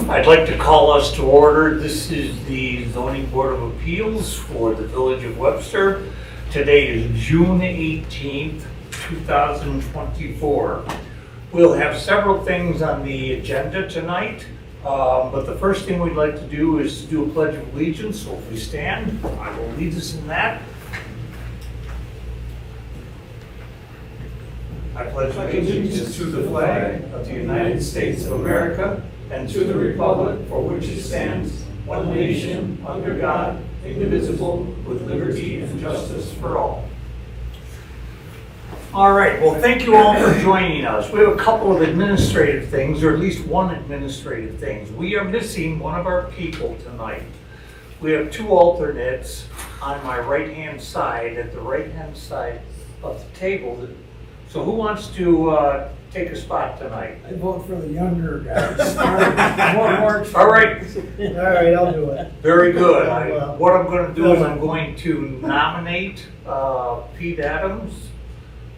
I'd like to call us to order. This is the Zoning Board of Appeals for the Village of Webster. Today is June 18th, 2024. We'll have several things on the agenda tonight, but the first thing we'd like to do is to do a pledge of allegiance. So if we stand, I will lead us in that. I pledge allegiance to the flag of the United States of America and to the republic for which it stands, one nation, under God, indivisible, with liberty and justice for all. All right, well, thank you all for joining us. We have a couple of administrative things, or at least one administrative thing. We are missing one of our people tonight. We have two alternates on my right-hand side, at the right-hand side of the table. So who wants to take a spot tonight? I vote for the younger guy. More All right, All right, I'll do it. very good. What I'm going to do is I'm going to nominate Pete Adams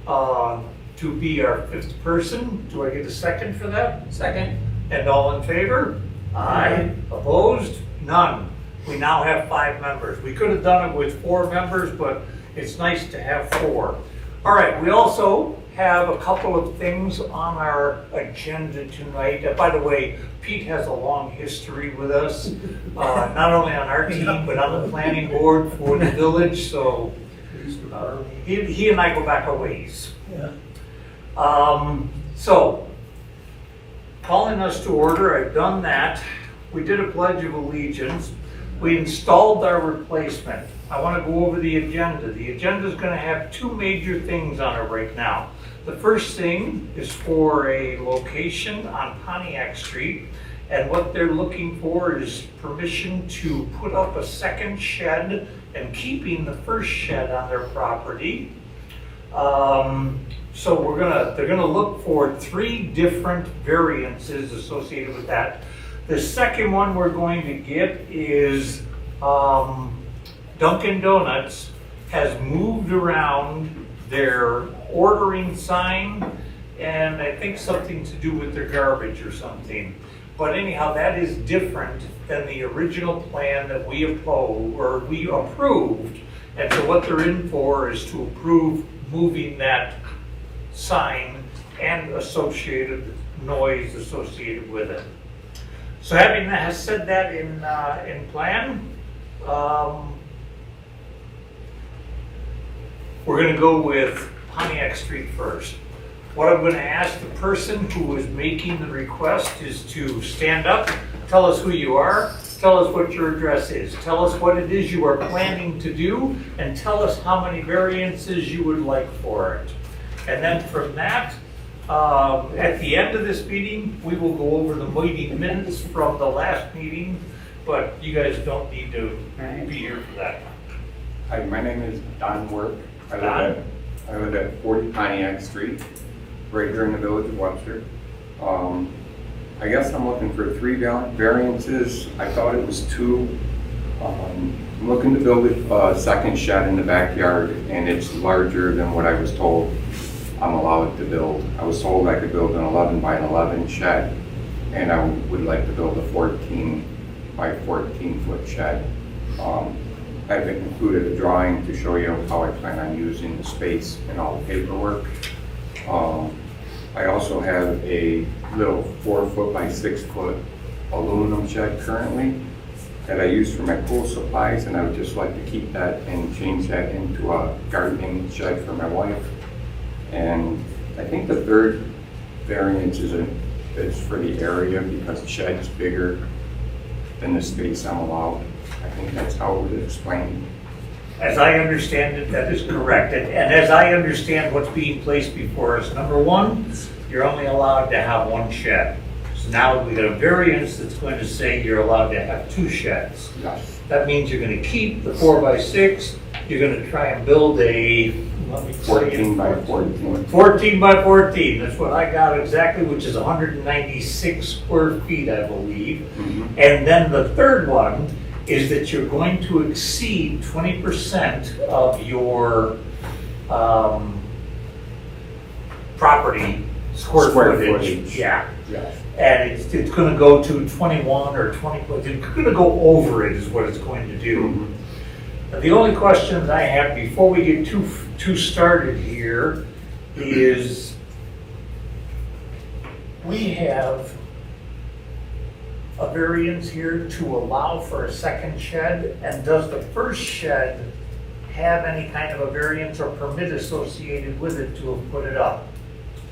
to be our fifth person. Do I get a second for that? Second. And all in favor? Aye. Opposed? None. We now have 5 members. We could have done it with 4 members, but it's nice to have 4. All right, we also have a couple of things on our agenda tonight. By the way, Pete has a long history with us, not only on our team, but on the planning board for the village, so he and I go back a ways. Yeah. So, calling us to order, I've done that. We did a pledge of allegiance. We installed our replacement. I want to go over the agenda. The agenda is going to have 2 major things on it right now. The first thing is for a location on Pontiac Street, and what they're looking for is permission to put up a second shed and keeping the first shed on their property. So they're gonna look for 3 different variances associated with that. The second one we're going to get is Dunkin' Donuts has moved around their ordering sign, and I think something to do with their garbage or something. But anyhow, that is different than the original plan that we approved. And so what they're in for is to approve moving that sign and associated noise associated with it. So having said that in plan, we're going to go with Pontiac Street first. What I'm going to ask the person who is making the request is to stand up, tell us who you are, tell us what your address is, tell us what it is you are planning to do, and tell us how many variances you would like for it. And then from that, at the end of this meeting, we will go over the meeting minutes from the last meeting, but you guys don't need to be here for that. Hi, my name is Don Work. Don? I live at 40 Pontiac Street, right here in the village of Webster. I guess I'm looking for 3 variances. I thought it was 2. I'm looking to build a second shed in the backyard, and it's larger than what I was told I'm allowed to build. I was told I could build an 11 by 11 shed, and I would like to build a 14 by 14 foot shed. I've included a drawing to show you how I plan on using the space and all the paperwork. I also have a little 4 foot by 6 foot aluminum shed currently that I use for my pool supplies, and I would just like to keep that and change that into a gardening shed for my wife. And I think the third variance is for the area, because the shed is bigger than the space I'm allowed. I think that's how it was explained. As I understand it, that is correct. And as I understand what's being placed before us, number 1, you're only allowed to have 1 shed. So now we got a variance that's going to say you're allowed to have 2 sheds. Yes. That means you're going to keep the 4 by 6. You're going to try and build a 14 by 14. 14 by 14. That's what I got exactly, which is 196 square feet, I believe. Mm-hmm. And then the third one is that you're going to exceed 20% of your property square footage. Yeah. Yes. And it's gonna go to 21 or 20, it's gonna go over it is what it's going to do. The only questions I have before we get too started here is we have a variance here to allow for a second shed, and does the first shed have any kind of a variance or permit associated with it to have put it up?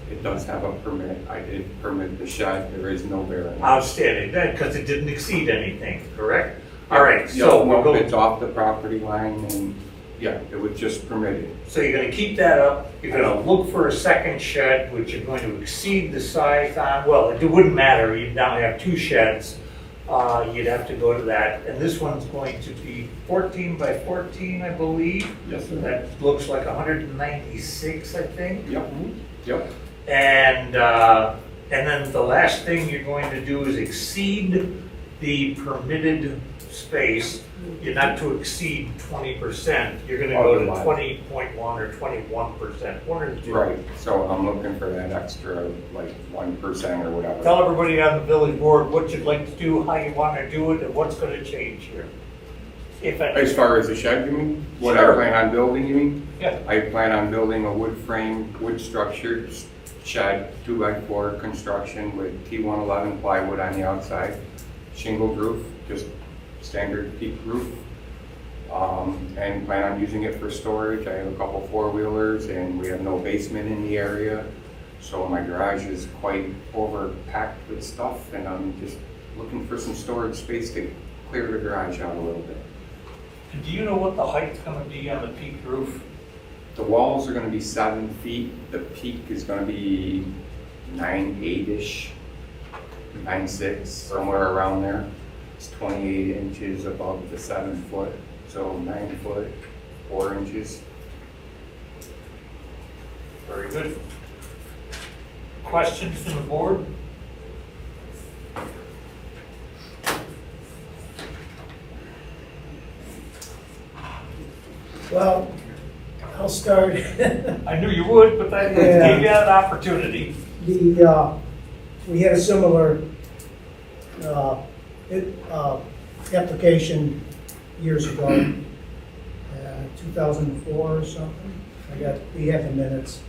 It does have a permit. I did permit the shed. There is no variance. Outstanding, because it didn't exceed anything, correct? All right, Yeah, so we're no, going. it's off the property line and, yeah, it was just permitted. So you're gonna keep that up, you're gonna look for a second shed, which you're going to exceed the size on, well, it wouldn't matter, you now have two sheds. You'd have to go to that, and this one's going to be 14 by 14, I believe. Yes, sir. That looks like 196, I think. Yep, yep. And then the last thing you're going to do is exceed the permitted space. You're not to exceed 20%. You're gonna go to Otherwise. 20.1 or 21%, one or the two. Right, so I'm looking for that extra, like, 1% or whatever. Tell everybody on the village board what you'd like to do, how you wanna do it, and what's gonna change here. If As anything. far as the shed, you mean? What I Sure. plan on building, you mean? Yeah. I plan on building a wood frame, wood structured shed, 2x4 construction with T111 plywood on the outside, shingled roof, just standard peak roof. And plan on using it for storage. I have a couple four-wheelers and we have no basement in the area. So my garage is quite overpacked with stuff and I'm just looking for some storage space to clear the garage out a little bit. Do you know what the height's gonna be on the peak roof? The walls are gonna be 7 feet, the peak is gonna be 9.8-ish, 9.6, somewhere around there. It's 28 inches above the 7 foot, so 9 foot, 4 inches. Very good. Questions from the board? Well, I'll start. I knew you would, but I Yeah. gave you that opportunity. We had a similar application years ago, 2004 or something. We have the minutes,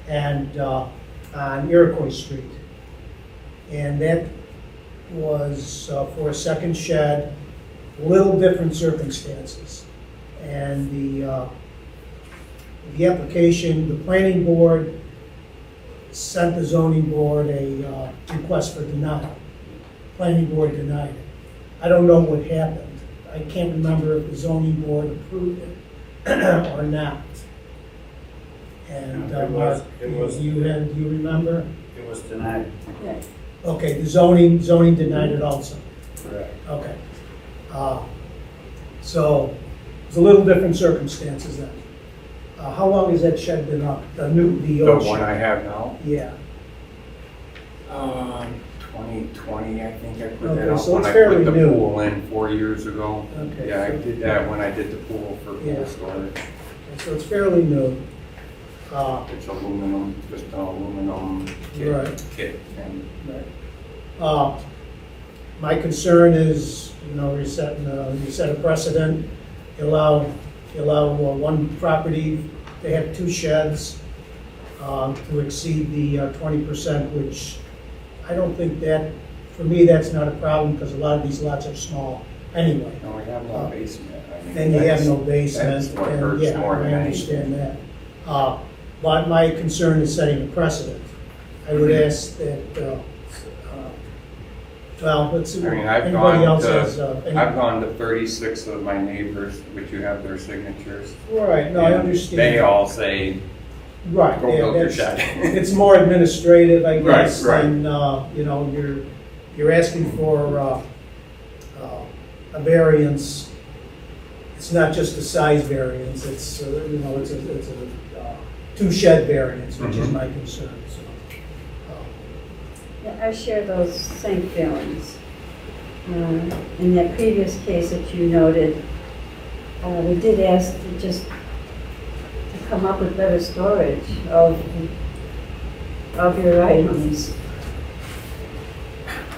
and on Iroquois Street. And that was for a second shed, little different circumstances. And the application, the planning board sent the zoning board a request for denial. Planning board denied it. I don't know what happened. I can't remember if the zoning board approved it or not. And It Mark, was- do you remember? It was denied. Okay, the zoning denied it also. Correct. Okay. So it's a little different circumstances then. How long has that shed been up? The The old one I shed? have now, Yeah. 2020, I think I put Okay, that up so when it's I fairly put the new. pool in 4 years ago. Okay. Yeah, I so- did that when I did the pool for Yeah. pool storage. So it's fairly new. It's aluminum, just an aluminum Right. kit. And Right. My concern is, you set a precedent, you allow one property to have two sheds to exceed the 20%, which I don't think that, for me, that's not a problem because a lot of these lots are small anyway. no, we have no basement. I mean, And you have no that's basement, what and hurts yeah, more I than understand that. But my concern is setting a precedent. I would ask that, well, let's see, I mean, I've anybody gone else to- has, I've gone to 36 of my neighbors, which you have their signatures. right, no, I And understand. They all say, Right, go yeah, build your that's, shed. it's more administrative, I Right, guess, right. and, you're asking for, a variance. It's not just a size variance, it's, it's a two shed variance, which is Mhm. my concern, so. Yeah, I share those same feelings. In that previous case that you noted, we did ask to just to come up with better storage of your items.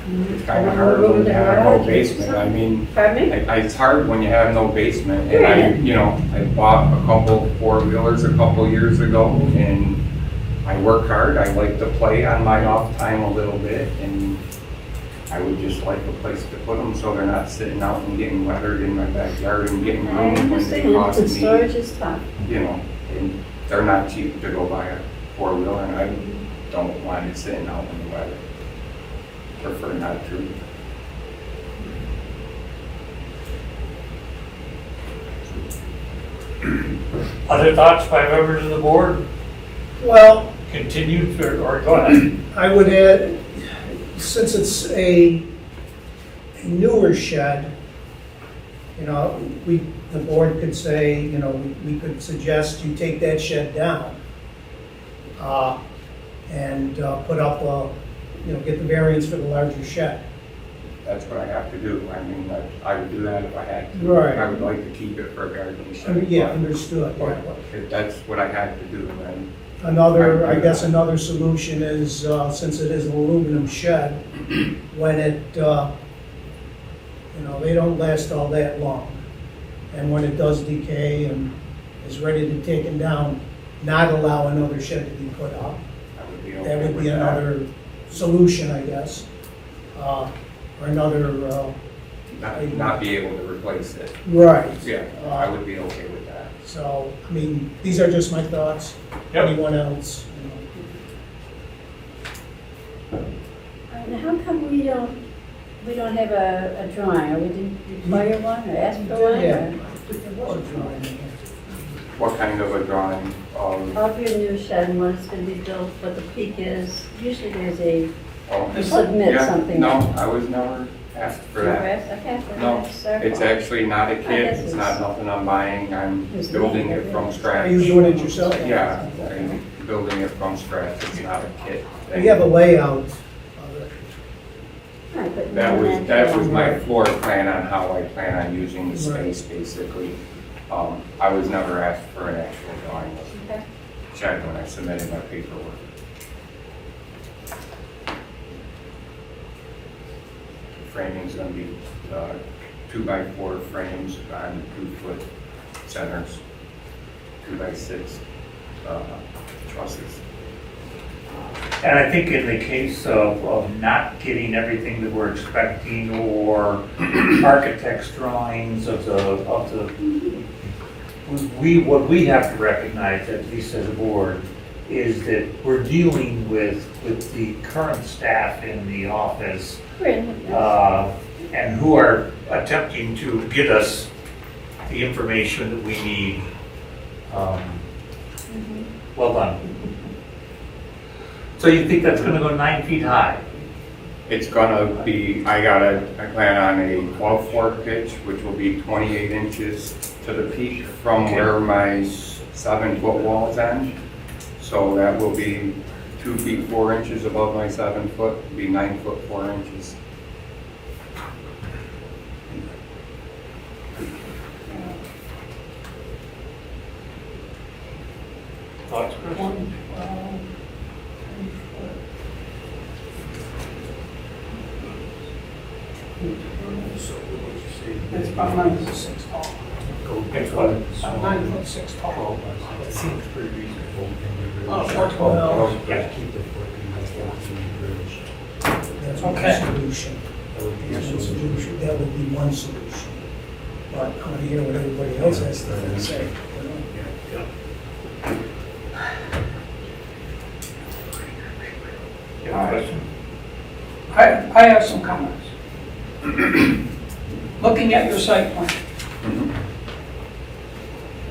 It's kind of More hard room when in you the have no garage or basement. I something? mean, Pardon me? it's hard when you have no basement. And I, Yeah. you know, I bought a couple four-wheelers a couple years ago, and I work hard. I like to play on my off time a little bit, and I would just like a place to put them so they're not sitting out and getting weathered in my backyard and getting I ruined when they understand, cost but me, storage is tough. you know, and they're not cheap to go buy a four-wheeler, and I don't want it sitting out in the weather. Prefer not to. Other thoughts by members of the board? Well, Continue, or go ahead. I would add, since it's a newer shed, you know, the board could say, you know, we could suggest you take that shed down, and put up you know, get the variance for the larger shed. That's what I have to do. I mean, I would do that if I had to. Right. I would like to keep it for a garden I shed. mean, yeah, but- understood, yeah. But if that's what I had to do, then Another, I guess another solution is, since it is an aluminum shed, when it, you know, they don't last all that long. And when it does decay and is ready to be taken down, not allow another shed to be put up. I would be okay That would with be that. another solution, I guess. Or another, Not be able to replace it. right. Yeah, I would be okay with that. So, I mean, these are just my thoughts. Yep. Anyone else? You know? And how come we don't have a drawing, or we didn't require one, or ask for one? Yeah. or- What kind of a drawing? Of your new shed and when it's gonna be built, what the peak is, usually there's a, Oh, you submit yeah, something. No, I was never asked for that. Okay, for No, that, sir. it's actually not a guess kit, it's it's- not nothing I'm buying, I'm It's building neat, it from yeah. scratch. Are you doing it yourself? Yeah, I'm building it from scratch, it's not a kit. You have a layout of it. Right, but That not was, that was my Right. floor plan on how I plan on using the Right. space, basically. I was never asked for an actual drawing of Okay. the shed when I submitted my paperwork. Framing's gonna be 2x4 frames on 2-foot centers, 2x6 trusses. And I think in the case of not getting everything that we're expecting, or architect's drawings of the, what we have to recognize, at least as a board, is that we're dealing with the current staff in the office, Great. and who are attempting to get us the information that we need. Well done. So you think that's gonna go 9 feet high? It's gonna be, I plan on a 12-4 pitch, which will be 28 inches to the peak from Okay. where my 7-foot wall is on. So that will be 2 feet 4 inches above my 7 foot, be 9 foot 4 inches. Thoughts, Chris? It's about 9 foot 6 tall. It's what? About 9 foot 6 tall. It seems pretty reasonable. Oh, 412. Well, Yeah. that's one Okay. solution. That's one solution. That would be one solution. But I want to hear what everybody else has to say. you know? You have a question? I have some comments. Looking at your site plan,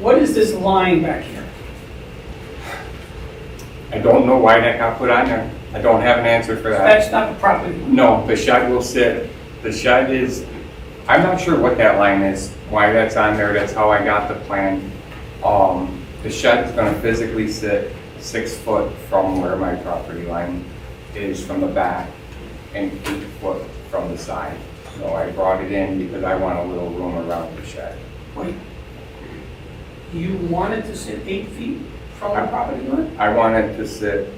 what is this line back here? I don't know why that got put on there. I don't have an answer for that. That's not the property line. No, the shed will sit, the shed is, I'm not sure what that line is, why that's on there, that's how I got the plan. The shed is gonna physically sit 6 foot from where my property line is from the back and 8 foot from the side. So I brought it in because I want a little room around the shed. Wait. You wanted to sit 8 feet from the property line? I want it to sit,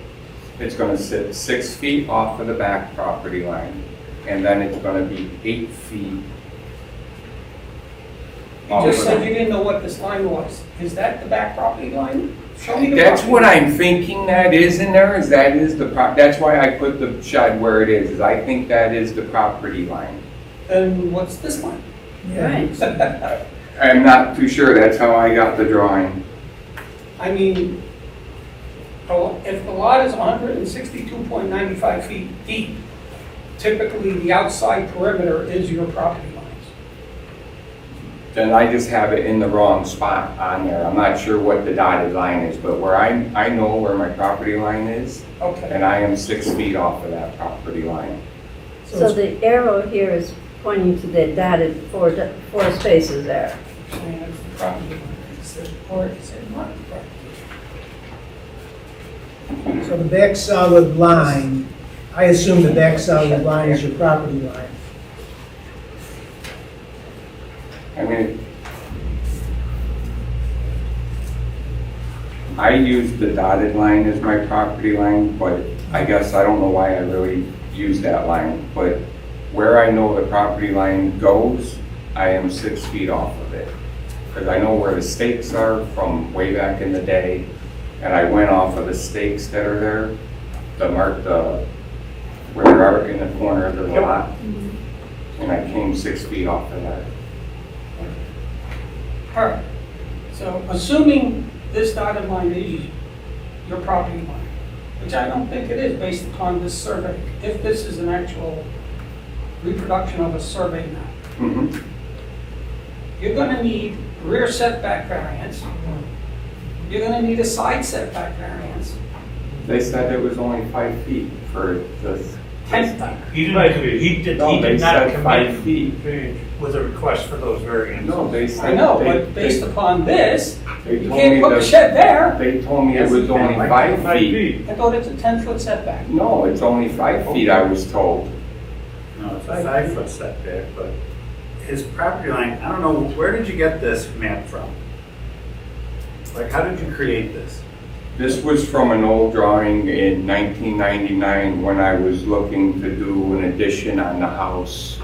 it's gonna sit 6 feet off of the back property line and then it's gonna be 8 feet. You just said you didn't know what this line was. Is that the back property line? Show me the That's property what line. I'm thinking that is in there, is that is the that's why I put the shed where it is I think that is the property line. Then what's this line? Right. I'm not too sure, that's how I got the drawing. I mean, if the lot is 162.95 feet deep, typically the outside perimeter is your property lines. Then I just have it in the wrong spot on there. I'm not sure what the dotted line is, but where I know where my property line is, Okay. and I am 6 feet off of that property line. So the arrow here is pointing to the dotted four spaces there. Saying it's the property line. Or it's not the property. So the back solid line, I assume the back solid line is your property line. I mean, I use the dotted line as my property line, but I guess I don't know why I really use that line. But where I know the property line goes, I am 6 feet off of it. Because I know where the stakes are from way back in the day, and I went off of the stakes that are there, where they are in the corner of the lot, and I came 6 feet off of that. All right. So assuming this dotted line is your property line, which I don't think it is based upon this survey, if this is an actual reproduction of a survey map, Mhm. you're gonna need rear setback variance. You're gonna need a side setback variance. They said it was only 5 feet for this. 10, He did No, they not said 5 commit feet. with a request for those variants. No, they said. I know, they- but based upon this, they you told can't me put the that- shed there. They told me it was only 5 feet. I thought it's a 10-foot setback. No, it's only 5 feet, I was told. No, it's a 5-foot setback, but his property line, I don't know, where did you get this map from? Like, how did you create this? This was from an old drawing in 1999 when I was looking to do an addition on the house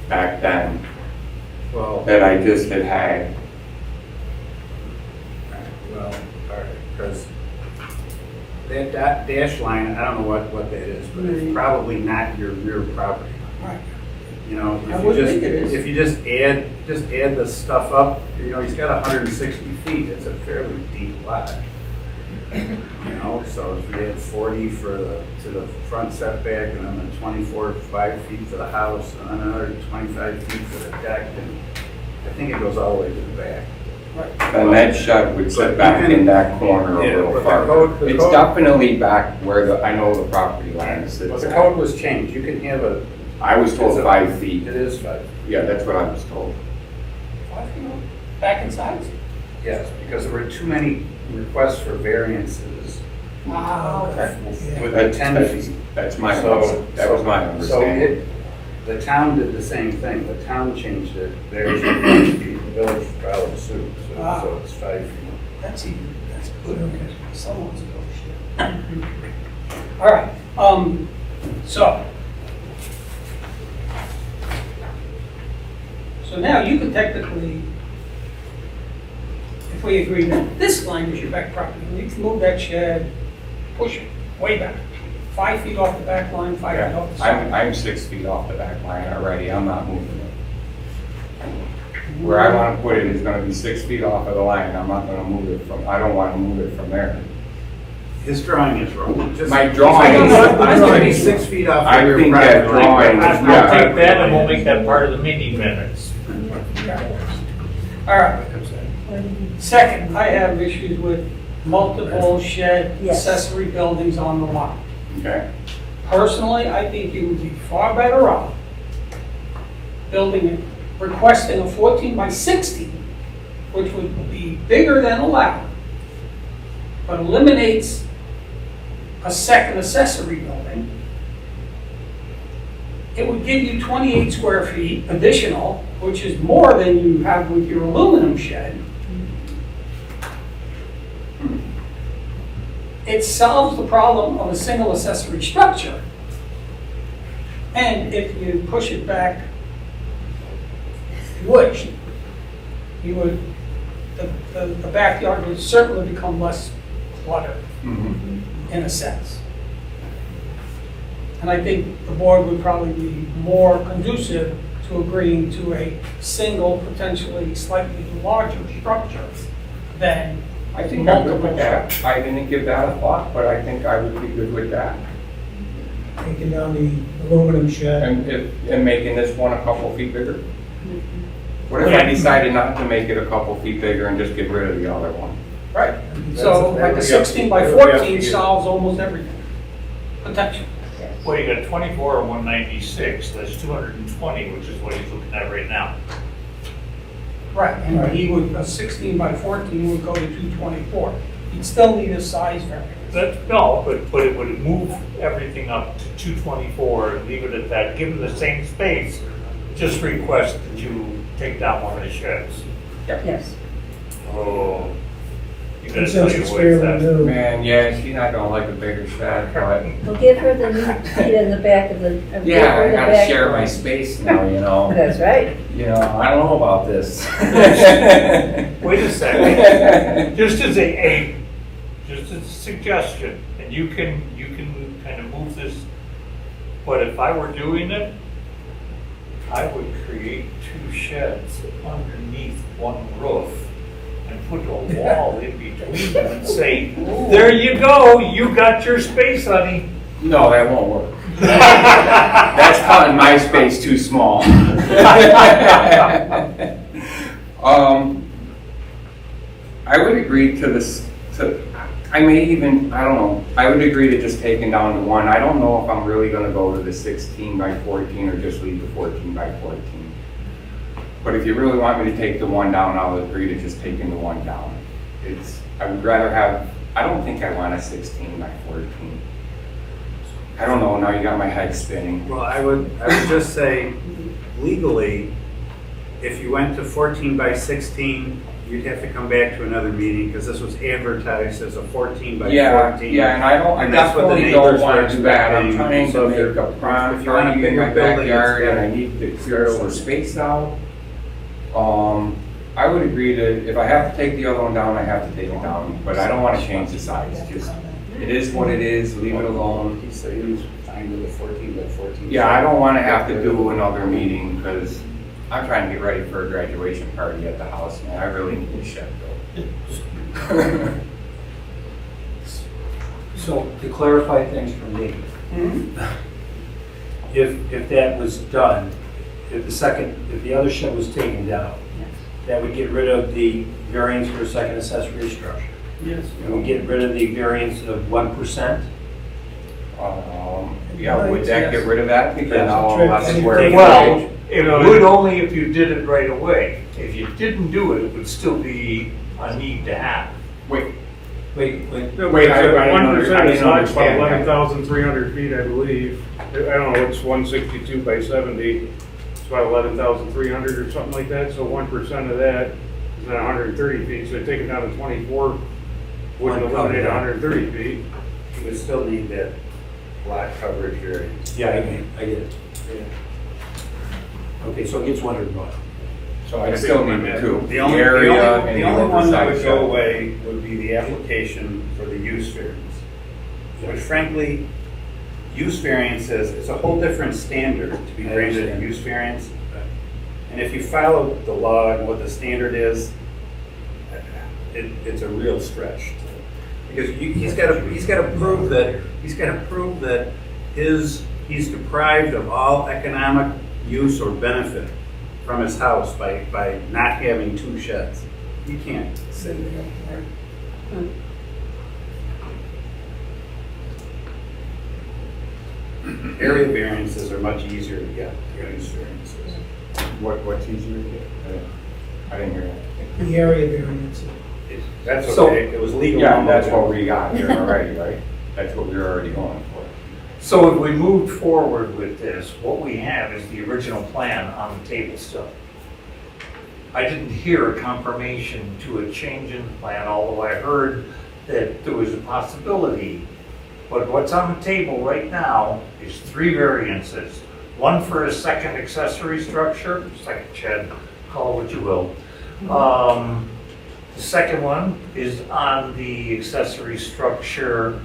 back then Well, that I just had. all right, because that dash line, I don't know what that is, but it's Right. probably not your rear property. Right. You know, I would think it is. if you just add the stuff up, you know, he's got 160 feet, it's a fairly deep lot. You know, so if you add 40 to the front setback, and then the 5 feet for the house, and then another 25 feet for the deck, and I think it goes all the way to the back. Right. And that shed would sit back in that corner a Yeah, little but the farther. code- It's definitely back where I know the property line But sits the at. code was changed, you can have a, I was told 5 feet. it is 5. Yeah, that's what I was told. 5 feet back and sides? Yes, because there were too many requests for variances Ah, okay. with the 10 feet. That's my, So- that was my So understanding. the town did the same thing, the town changed it, theirs was 5 feet, the village filed suit, Ah. so it's 5 feet. That's good. Someone's bullshit. All right, so now you could technically, if we agree that this line is your back property, you can move that shed, push it way back, 5 feet off the back line, 5 feet Yeah, off the side. I'm 6 feet off the back line already, I'm not moving it. Where I want to put it is going to be 6 feet off of the line, I'm not going to move it from, I don't want to move it from there. His drawing is wrong. Just- My drawing It's is- gonna be 6 feet off I the rear think property that line. drawing is- I'll Yeah. take that and we'll make that part of the meeting minutes. All right. Second, I have issues with multiple shed Yes. accessory buildings on the lot. Okay? Personally, I think you would be far better off requesting a 14 by 60, which would be bigger than allowed, but eliminates a second accessory building. It would give you 28 square feet additional, which is more than you have with your aluminum shed. It solves the problem of a single accessory structure. And if you push it back, which you would, the backyard would certainly become less cluttered Mhm. in a sense. And I think the board would probably be more conducive to agreeing to a single, potentially slightly larger structure than I think I'm good multiple with that. structures. I didn't give that a thought, but I think I would be good with that. Taking down the aluminum shed. And making this one a couple feet bigger? What if I decided not to make it a couple feet bigger and just get rid of the other one? Right. That's- So that like would a be up to 16 you. by That would be up to 14 you. solves almost everything, potentially. Well, you got 24 and 196, that's 220, which is what he's looking at right now. Right, and he would, a 16 by 14 would go to 224. He'd still need a size variance. No, but it would move everything up to 224 and leave it at that, give him the same space, just request that you take down one of the sheds. Yes. Oh, you gotta tell Since your it's wife fairly that. new. Man, yeah, she's not gonna like a bigger shed, but Well, give her the new seat in the back of the. give yeah, her I the gotta back share my one. space now, you know. That's right. You know, I don't know about this. Wait a second, just as just as a suggestion, and you can kind of move this, but if I were doing it, I would create two sheds underneath one roof and put a wall in between them and say, there you go, you got your space, honey. No, that won't work. That's cutting my space too small. I would agree to this, I may even, I don't know, I would agree to just taking down the one. I don't know if I'm really gonna go to the 16 by 14 or just leave the 14 by 14. But if you really want me to take the one down, I'll agree to just taking the one down. I would rather have, I don't think I want a 16 by 14. I don't know, now you got my head spinning. Well, I would just say legally, if you went to 14 by 16, you'd have to come back to another meeting because this was advertised as a 14 by 14. Yeah, and I And that's what the definitely don't neighbors want were to do that. I'm expecting. trying So to if make you're- a pond if you want a in bigger my building, backyard it's and I gotta need to be clear some space out. I would agree to, if I have to take the other one down, I have to take it down, but I don't want to change the size. Just, it is what it is, leave it alone. He said he was fine with the 14 by 14. Yeah, I don't want to have to do another meeting because I'm trying to get ready for a graduation party at the house, and I really need a shed built. So to clarify things for me, if that was done, if the other shed was taken down, that would get rid of the variance for a second accessory structure. Yes. It would get rid of the variance of 1%. Yeah, would that get rid of that? Because Yeah. now Trick. less Any square take- Well, footage. it would only if you did it right away. If you didn't do it, it would still be a need to have. Wait, Wait, Wait, I didn't 1% is like understand that. 11,300 feet, I believe. I don't know, it's 162 by 70. It's about 11,300 or something like that, so 1% of that is at 130 feet, so taking down to 24 wouldn't eliminate 130 feet. You would still need that lot coverage variance. yeah, I get it. Okay, so it gets 101. so I still need the two. The only, area and the only one that would oversized go shed. away would be the application for the use variance. Which frankly, use variances, it's a whole different standard to be I granted a understand. use variance. And if you follow the law and what the standard is, it's a real stretch. Because he's got to prove that he's deprived of all economic use or benefit from his house by not having two sheds. You can't say that. Area variances are much easier to get than use variances. What's easier to get? I didn't hear that. The area variance. That's So- okay, it was legal. Yeah, long that's ago. what we got here already, right? That's what we were already going for. So if we moved forward with this, what we have is the original plan on the table still. I didn't hear a confirmation to a change in the plan, although I heard that there was a possibility. But what's on the table right now is 3 variances. one for a second accessory structure, second shed, call it what you will. The second one is on the accessory structure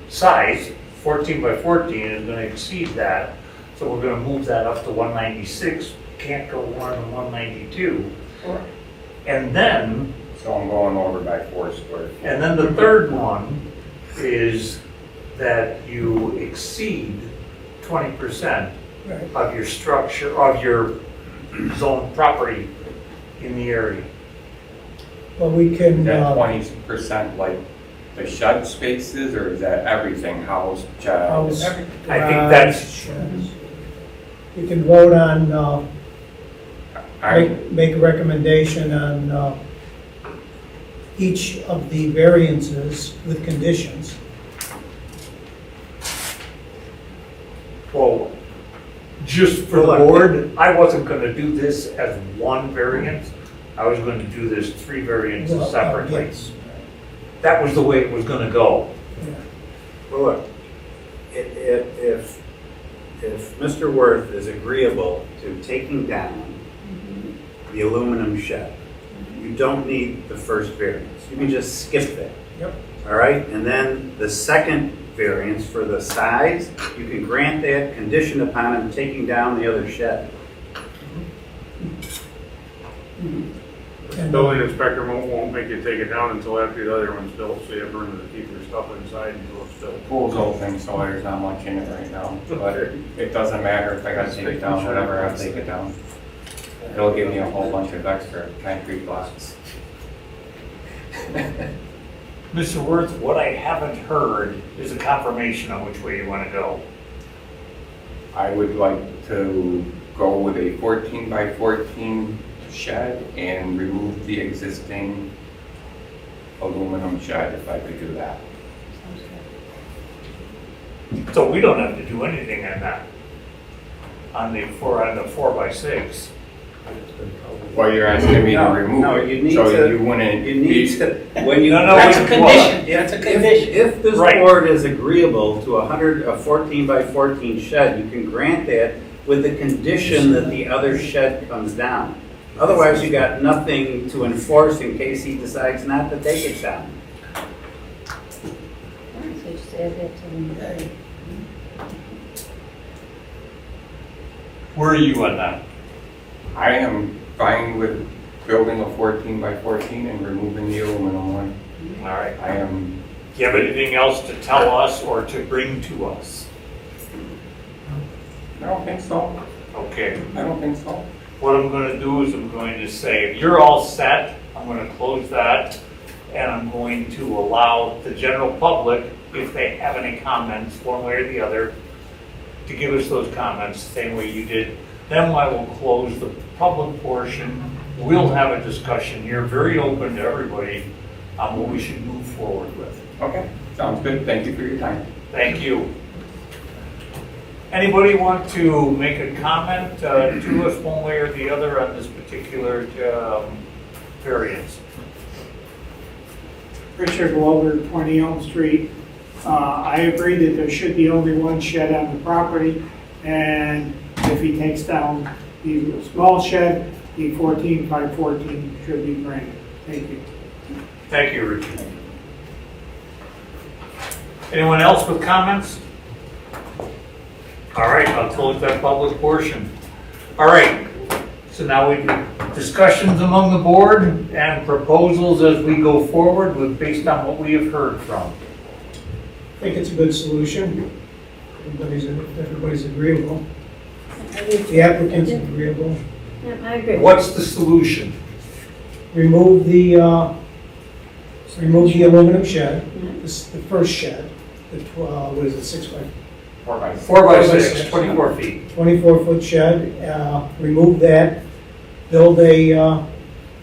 size, 14 by 14, is gonna exceed that. So we're gonna move that up to 196, can't go more than 192. And then, So I'm going over by 4 square feet. and then the third one is that you exceed 20% Right. of your structure, of your zone property in the area. Well, we Is can, that 20% like the shed spaces, or is that everything, house, shed? house, I think garage, that's- sheds. We can vote on, I, make a recommendation on each of the variances with conditions. Well, just for the board, I wasn't gonna do this as one variance. I was gonna do this 3 variances Well, separately. yes. That was the way it was gonna go. Yeah. Well, look, if Mr. Worth is agreeable to taking down the aluminum shed, you don't need the first variance. You can just skip that. Yep. All right, and then the second variance for the size, you can grant that conditioned upon him taking down the other shed. And, Building inspector won't make you take it down until after the other one's built, so you have room to keep your stuff inside until it's built. pool's open, so there's not much in it right now, but it doesn't matter if I gotta take it down, whatever, I'll take it down. It'll give me a whole bunch of extra concrete blocks. Mr. Worth, what I haven't heard is a confirmation on which way you wanna go. I would like to go with a 14 by 14 shed and remove the existing aluminum shed, if I could do that. So we don't have to do anything on that. On the 4 by 6. Well, you're asking me to No, remove no, it, you need so to- you wouldn't You need be, to, when you. No, no, That's a what? condition, that's a condition. If this Right. board is agreeable to a 14 by 14 shed, you can grant that with the condition that the other shed comes down. Otherwise, you got nothing to enforce in case he decides not to take it down. So just add that to the. Where are you on that? I am fine with building a 14 by 14 and removing the aluminum one. All right. I am, Do you have anything else to tell us or to bring to us? I don't think so, Okay. I don't think so. What I'm gonna do is I'm going to say, if you're all set, I'm gonna close that, and I'm going to allow the general public, if they have any comments, one way or the other, to give us those comments, same way you did. Then I will close the public portion. We'll have a discussion here, very open to everybody, on what we should move forward with. Okay, sounds good, thank you for your time. Thank you. Anybody want to make a comment to us one way or the other on this particular variance? Richard Wilbur, 20 Elm Street. I agree that there should be only one shed on the property, and if he takes down the small shed, the 14 by 14 should be granted. Thank you. Thank you, Richard. Anyone else with comments? All right, I'll close that public portion. All right, so now we discussions among the board and proposals as we go forward with, based on what we have heard from. I think it's a good solution. Everybody's agreeable. The applicant's agreeable. Yeah, I agree. What's the solution? Remove the aluminum shed, this, the first shed, the, what is it, 6 by 4 by 4 by 4 by 6, 6. 24 feet. 24-foot shed, remove that, build a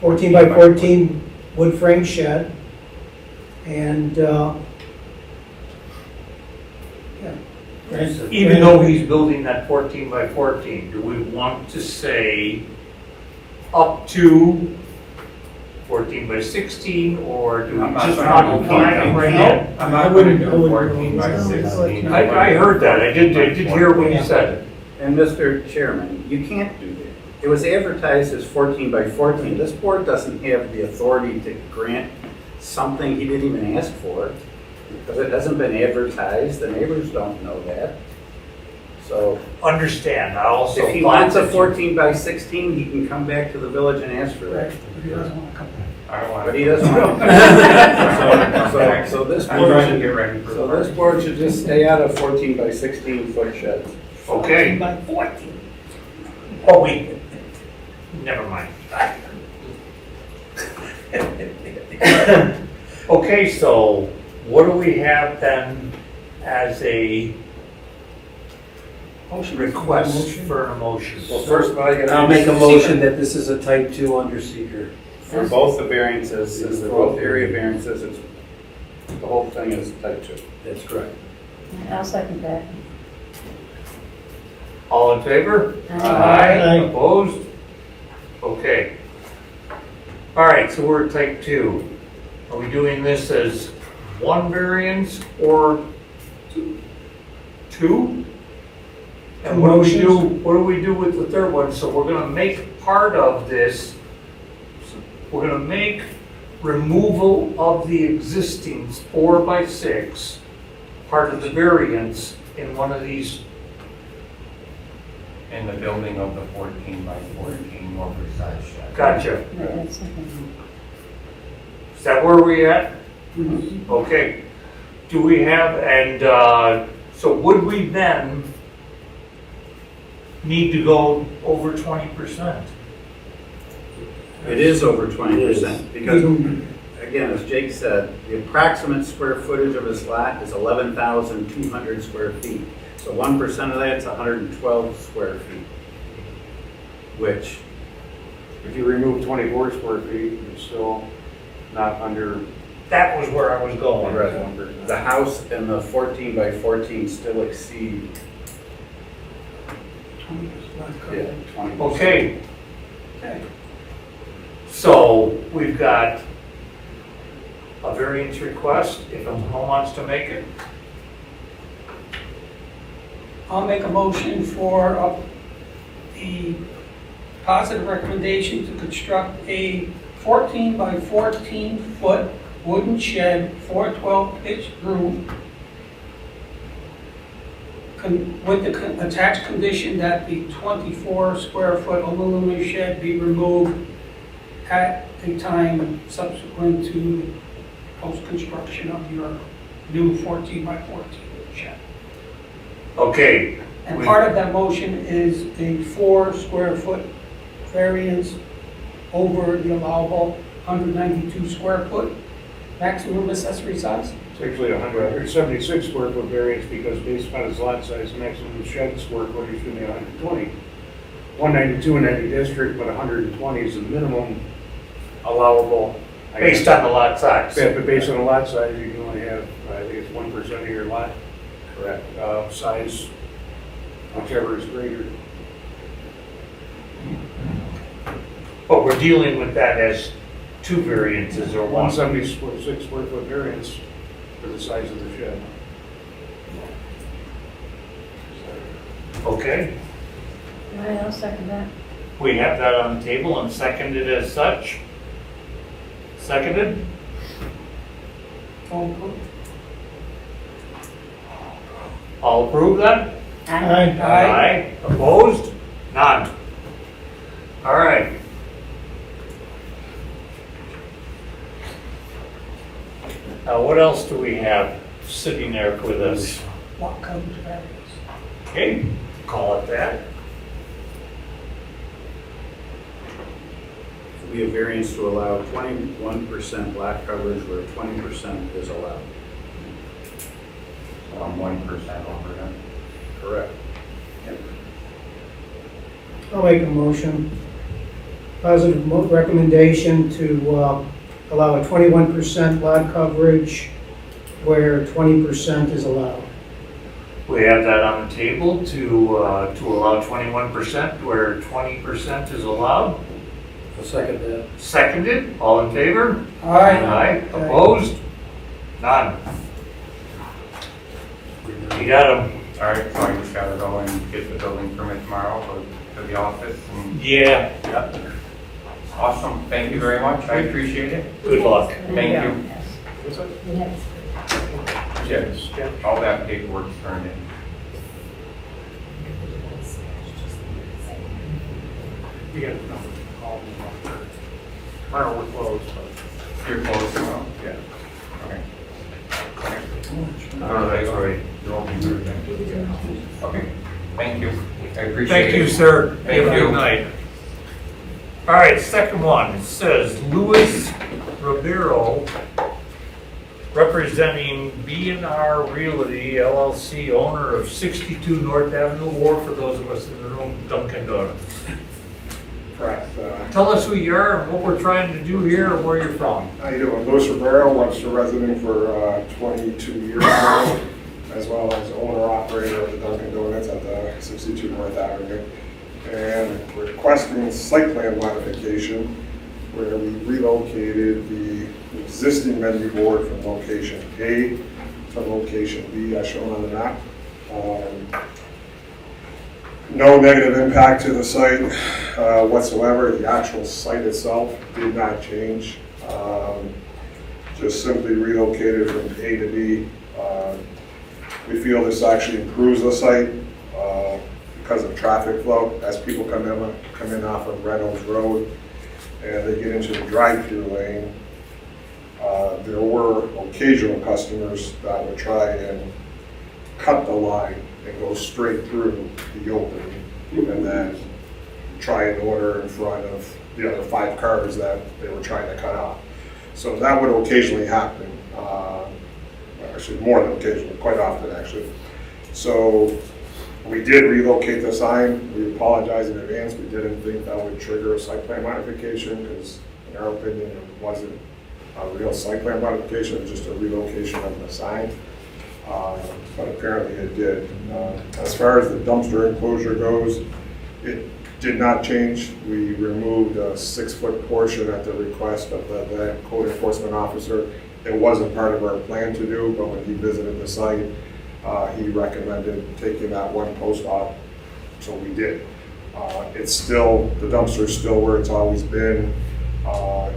14 by 14 wood frame shed, and, yeah. Even though he's building that 14 by 14, do we want to say up to 14 by 16, or do we I'm not just trying want to to line them right in? I'm I not wouldn't- gonna I do wouldn't 14 go by with that. 16. I heard that, I did hear what you said. And Mr. Chairman, you can't do that. It was advertised as 14 by 14. This board doesn't have the authority to grant something he didn't even ask for, because it hasn't been advertised, the neighbors don't know that. So Understand, I also. if he thought wants a that you- 14 by 16, he can come back to the village and ask for that. But he doesn't want to come back. I don't want But to. he doesn't want to. So this I'm trying to board, get ready for. so this board should just stay out of 14 by 16 foot sheds. Okay. By 14. Oh, wait, never mind. Okay, so what do we have then as a Motion. request for a motion? Well, first of all, you gotta. I'll make a motion that this is a type 2 under seeker. For both the variances, since they're both area variances, it's, the whole thing is type 2. That's correct. I'll second that. All in favor? Aye. Opposed? Okay. All right, so we're at type 2. Are we doing this as one variance or two? And what do we do with the third one? So we're gonna make part of this, we're gonna make removal of the existing 4 by 6 part of the variance in one of these. In the building of the 14 by 14 oversized shed. Gotcha. Right, that's second. Is that where we at? Mhm. Okay. Do we have, and so would we then need to go over 20%? It is over 20%, because, again, as Jake said, the approximate square footage of his lot is 11,200 square feet. So 1% of that's 112 square feet, which, If you remove 24 square feet, it's still not under. That was where I was going. the house and the 14 by 14 still exceed, 20%. Okay, Okay. so we've got a variance request, if someone wants to make it. I'll make a motion for the positive recommendation to construct a 14 by 14 foot wooden shed, 412 pitch roof, with the attached condition that the 24 square foot aluminum shed be removed at a time subsequent to post-construction of your new 14 by 14 shed. Okay, And part of that motion is a 4 square foot variance over the allowable 192 square foot maximum accessory size. It's actually 176 square foot variance because based upon its lot size, maximum shed square footage should be 120. 192 in any district, but 120 is the minimum allowable. based on the lot size. Yeah, but based on the lot size, you can only have, I think it's 1% of your lot, Correct. size, whichever is greater. But we're dealing with that as two variances or one. 176 square foot variance for the size of the shed. Okay, All right, I'll second that. we have that on the table and seconded as such. Seconded? All approved? All approve then? Aye. Aye. Opposed? None. All right. Now, what else do we have sitting there with us? Lot coverage variance. Okay, call it that. We have variance to allow 21% lot coverage where 20% is allowed. So I'm 1% over them. Correct. I'll make a motion. Positive recommendation to allow a 21% lot coverage where 20% is allowed. We have that on the table to allow 21% where 20% is allowed. I'll second that. Seconded, all in favor? All right, Aye, opposed? None. You got 'em. All right, so I just gotta go and get the building permit tomorrow for the office and, Yeah, yep. Awesome, thank you very much, I appreciate it. good luck. Thank you. Yes. Yes, all that paperwork's turned in. You got a number, call me after. Tomorrow we're closed, but. You're close now? Yeah. Okay. No, that's right. You won't be doing that. Okay, thank you, I appreciate it. Thank you, sir. Thank Have a you. good night. All right, second one, it says Luis Ribeiro, representing B&R Realty LLC, owner of 62 North Avenue, or for those of us in the room, Dunkin' Donuts. Correct. Tell us who you are and what we're trying to do here and where you're from. How you doing? Louis Rivera, Webster resident for 22 years now, as well as owner-operator of the Dunkin' Donuts at the 62 North Avenue. And requesting site plan modification where we relocated the existing menu board from location A to location B as shown on the map. No negative impact to the site whatsoever. The actual site itself did not change. Just simply relocated from A to B. We feel this actually improves the site because of traffic flow. As people come in off of Reynolds Road and they get into the drive-through lane, there were occasional customers that would try and cut the line and go straight through the opening and then try and order in front of the other 5 cars that they were trying to cut off. So that would occasionally happen, actually more than occasionally, quite often actually. So we did relocate the sign. We apologize in advance. We didn't think that would trigger a site plan modification because in our opinion it wasn't a real site plan modification, it was just a relocation of the sign. But apparently it did. As far as the dumpster enclosure goes, it did not change. We removed a 6-foot portion at the request of the code enforcement officer. It wasn't part of our plan to do, but when he visited the site, he recommended taking that one post off, so we did. It's still, the dumpster is still where it's always been,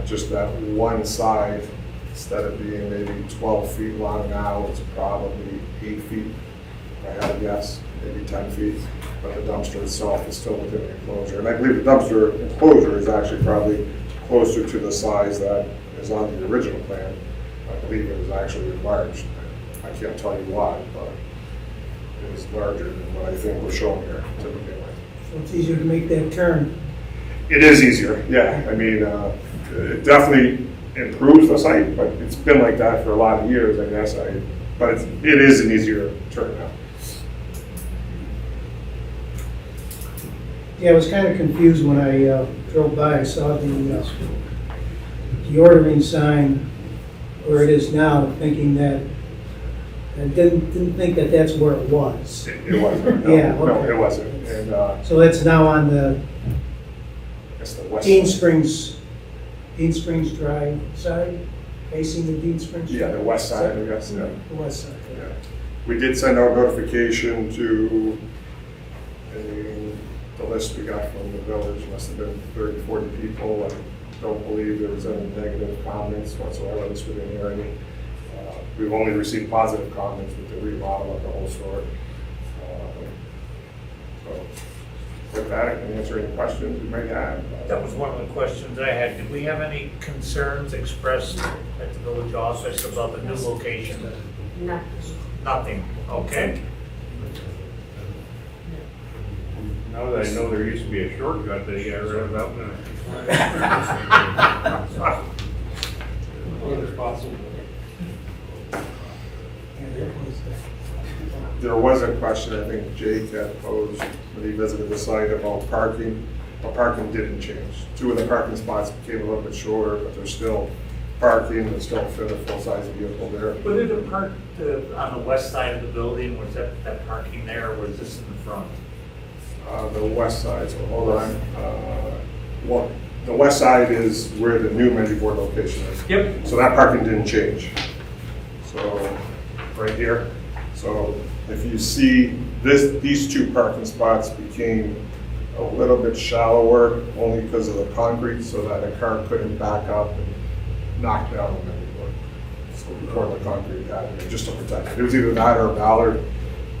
just that one side, instead of being maybe 12 feet long now, it's probably 8 feet, I had a guess, maybe 10 feet. But the dumpster itself is still within the enclosure. And I believe the dumpster enclosure is actually probably closer to the size that is on the original plan. I believe it was actually enlarged. I can't tell you why, but it was larger than what I think was shown here to begin with. So it's easier to make that turn. It is easier, yeah. I mean, it definitely improves the site, but it's been like that for a lot of years, I guess. But it is an easier turn now. Yeah, I was kind of confused when I drove by. I saw the ordering sign where it is now, thinking that, I didn't think that that's where it was. It wasn't. No, Yeah, no, okay. it wasn't. And So it's now on the it's the west. Dean Springs Drive side, facing the Dean Springs? Yeah, the west side, I guess, yeah. The west side. Yeah. We did send out notification to the list we got from the village, must have been 30, 40 people. I don't believe there was any negative comments whatsoever, at least we didn't hear any. We've only received positive comments with the remodel of the whole store. So with that, I can answer any questions you may have. That was one of the questions I had. Did we have any concerns expressed at the village office about the new location? Nothing, okay. Now that I know there used to be a shortcut that you got rid of out there. There was a question I think Jake had posed when he visited the site about parking. But parking didn't change. 2 of the parking spots became a little bit shorter, but there's still parking and still fit a full-size vehicle there. Was it a park on the west side of the building? Was that parking there, or was this in the front? The west side, so hold on. the west side is where the new menu board location is. Yep. So that parking didn't change. So, right here. So if you see this, these two parking spots became a little bit shallower only because of the concrete, so that a car couldn't back up and knock down the menu board. So we poured the concrete out here just to protect it. It was either that or a ballard,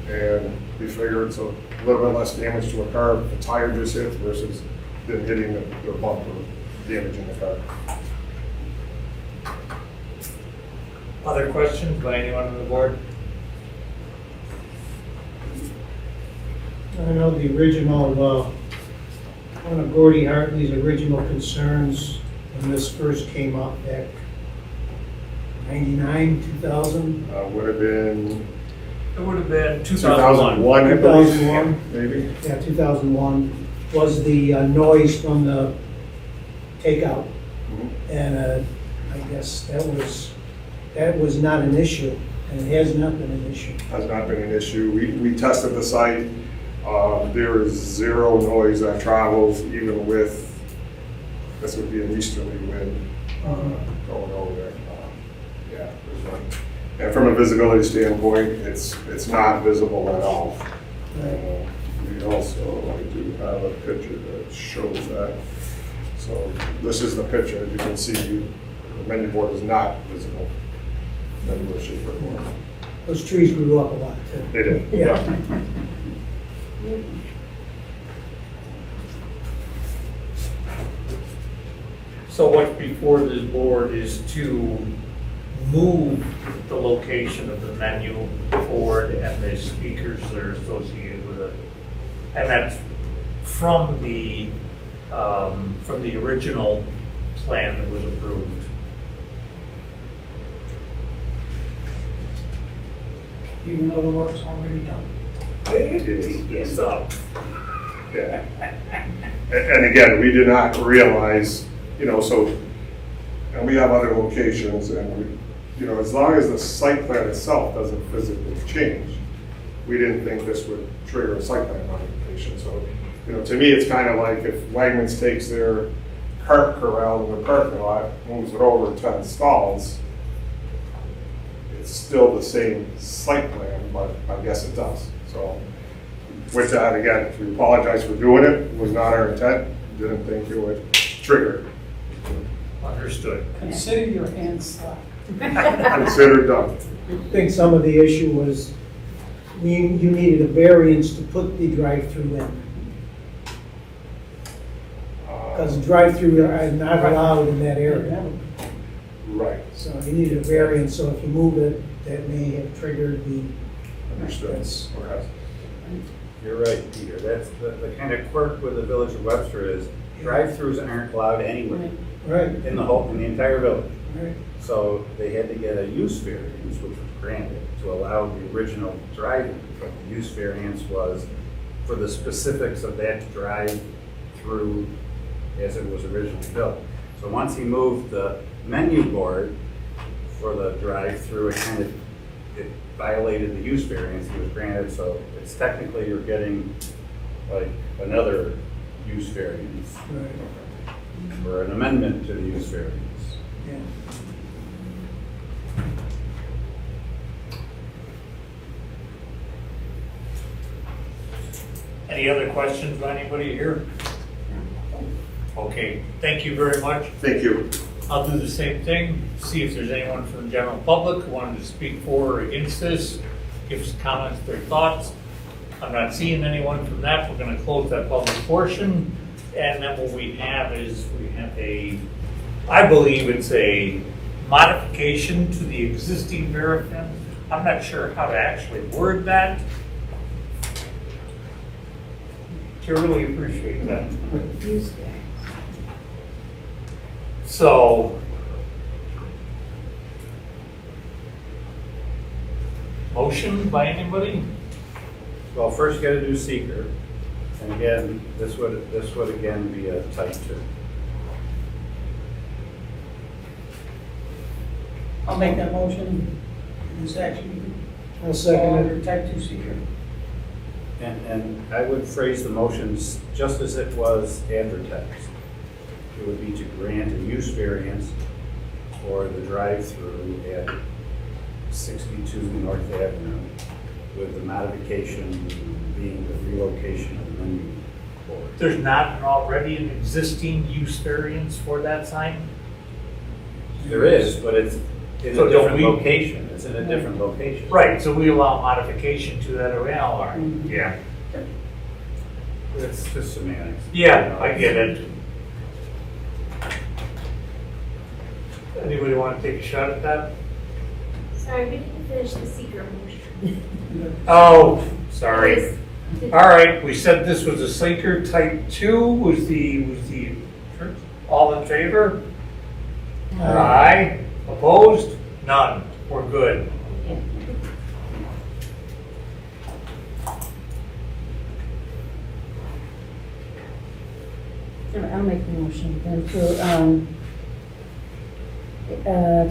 and we figured it's a little bit less damage to a car if the tire just hit versus than hitting the bumper, damaging the car. Other questions by anyone on the board? I know the original, one of Gordy Hartley's original concerns when this first came up back 99, 2000. Would have been It would have been 2001. 2001, I believe, 2001. maybe. Yeah, 2001, was the noise from the takeout. Mhm. And I guess that was not an issue, and it has not been an issue. Has not been an issue. We tested the site. There is zero noise that travels even with, this would be an easterly wind going over there. Yeah, there's none. And from a visibility standpoint, it's not visible at all. We also, I do have a picture that shows that. So this is the picture. As you can see, the menu board is not visible. Menu board shape or form. Those trees grew up a lot, too. They did. Yeah. So what's before this board is to move the location of the menu board and the speakers that are associated with it. And that's from the original plan that was approved. Even though the work's already done. Yes, Yeah. And again, we did not realize, so, and we have other locations, and we, as long as the site plan itself doesn't physically change, we didn't think this would trigger a site plan modification. So, to me, it's kind of like if Wegmans takes their cart corral in the parking lot, moves it over 10 stalls, it's still the same site plan, but I guess it does. So with that, again, we apologize for doing it. It was not our intent. Didn't think it would trigger. understood. Consider your hands slapped. Considered done. I think some of the issue was you needed a variance to put the drive-through in. Because drive-through are not allowed in that area. Right, So you needed a variance, so if you move it, that may have triggered the. understood. That's- Okay. You're right, Peter. That's the kind of quirk with the Village of Webster is drive-throughs aren't allowed anywhere Right, in the entire village. right. So they had to get a use variance, which was granted, to allow the original drive-in. But the use variance was for the specifics of that drive-through as it was originally built. So once he moved the menu board for the drive-through, it violated the use variance he was granted. So it's technically you're getting like another use variance Right, or an amendment to the use variance. yeah. Any other questions by anybody here? Okay, thank you very much. Thank you. I'll do the same thing, see if there's anyone from the general public who wanted to speak for or against this, give us comments, their thoughts. I'm not seeing anyone from that. We're gonna close that public portion. And then what we have is, I believe it's a modification to the existing Verafin. I'm not sure how to actually word that. I really appreciate that. Use variance. So, motion by anybody? Well, first you gotta do seeker, and again, this would again be a type 2. I'll make that motion. This actually I'll fall second it. under type 2 seeker. And I would phrase the motions just as it was advertised. it would be to grant a use variance for the drive-through at 62 North Avenue, with the modification being the relocation of the menu board. There's not already an existing use variance for that sign? There is, but it's in So a don't different we- location. It's in a different location. Right, so we allow modification to that around, all right, yeah. It's just semantics. Yeah, I get it. Anybody want to take a shot at that? Sorry, we didn't finish the secret motion. Oh, sorry. Did- All right, we said this was a sinker type 2, was the, all in favor? Aye. Opposed? None. We're good. I'll make the motion then to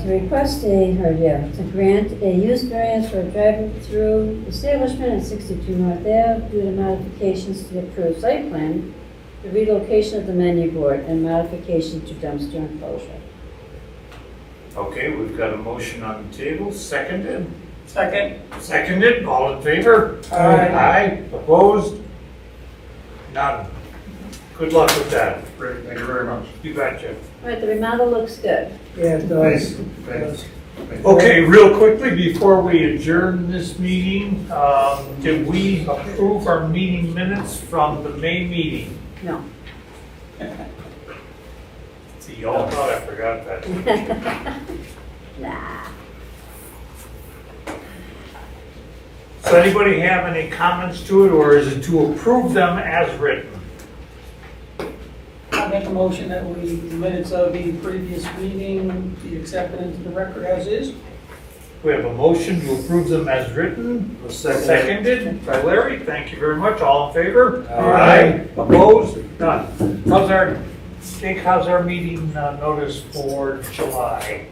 request to grant a use variance for a drive-through establishment at 62 North Ave due to modifications to the approved site plan, the relocation of the menu board, and modification to dumpster enclosure. Okay, we've got a motion on the table, seconded. Second. Seconded, all in favor? Aye. Aye. Opposed? None. Good luck with that. Great, thank you very much. You betcha. All right, the remodel looks good. Yeah, it does. Thanks. Okay, real quickly, before we adjourn this meeting, did we approve our meeting minutes from the May meeting? No. See, y'all thought I forgot that. Nah. So anybody have any comments to it, or is it to approve them as written? I make a motion that the minutes of the previous meeting be accepted into the record as is. We have a motion to approve them as written. Seconded by Larry. Thank you very much. All in favor? Aye. Opposed? None. How's our meeting notice for July?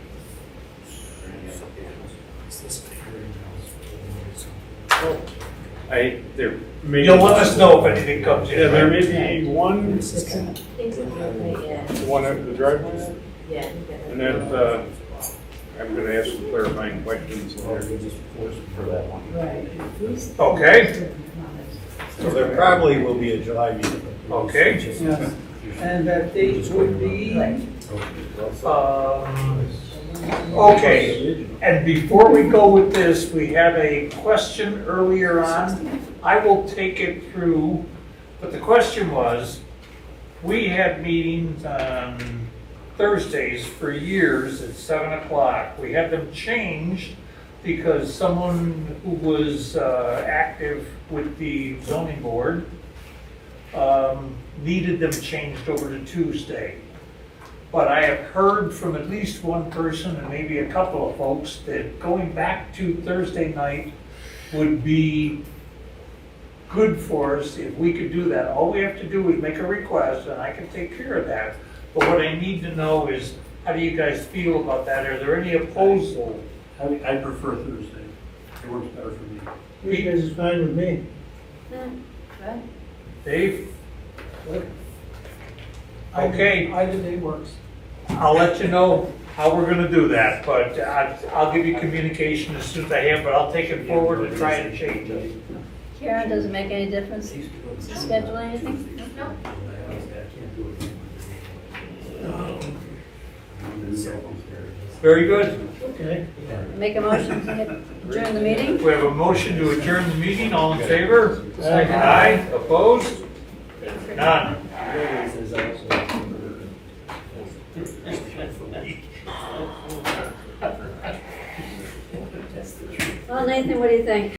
There may. You'll let us know if anything comes in. Yeah, there right? may be one, Yeah. one at the drive-through, Yeah. and then, I'm gonna ask some clarifying questions later. For that one. Right. Okay, So there probably will be a July meeting. okay. Yes. And that date would be, Okay, and before we go with this, we had a question earlier on. I will take it through, but the question was, we had meetings on Thursdays for years at 7 o'clock. We had them changed because someone who was active with the zoning board needed them changed over to Tuesday. But I have heard from at least one person and maybe a couple of folks that going back to Thursday night would be good for us if we could do that. All we have to do is make a request and I can take care of that. But what I need to know is, how do you guys feel about that? Are there any opposal? I prefer Thursday. It works better for me. Weekdays is fine with me. Right. Dave? Okay. either day works. I'll let you know how we're gonna do that, but I'll give you communication as soon as I have, but I'll take it forward and try and change it. Karen, does it make any difference to schedule anything? No. Very good. Okay. Make a motion to adjourn the meeting? We have a motion to adjourn the meeting. All in favor? Aye. Aye. Opposed? None. Well, Nathan, what do you think?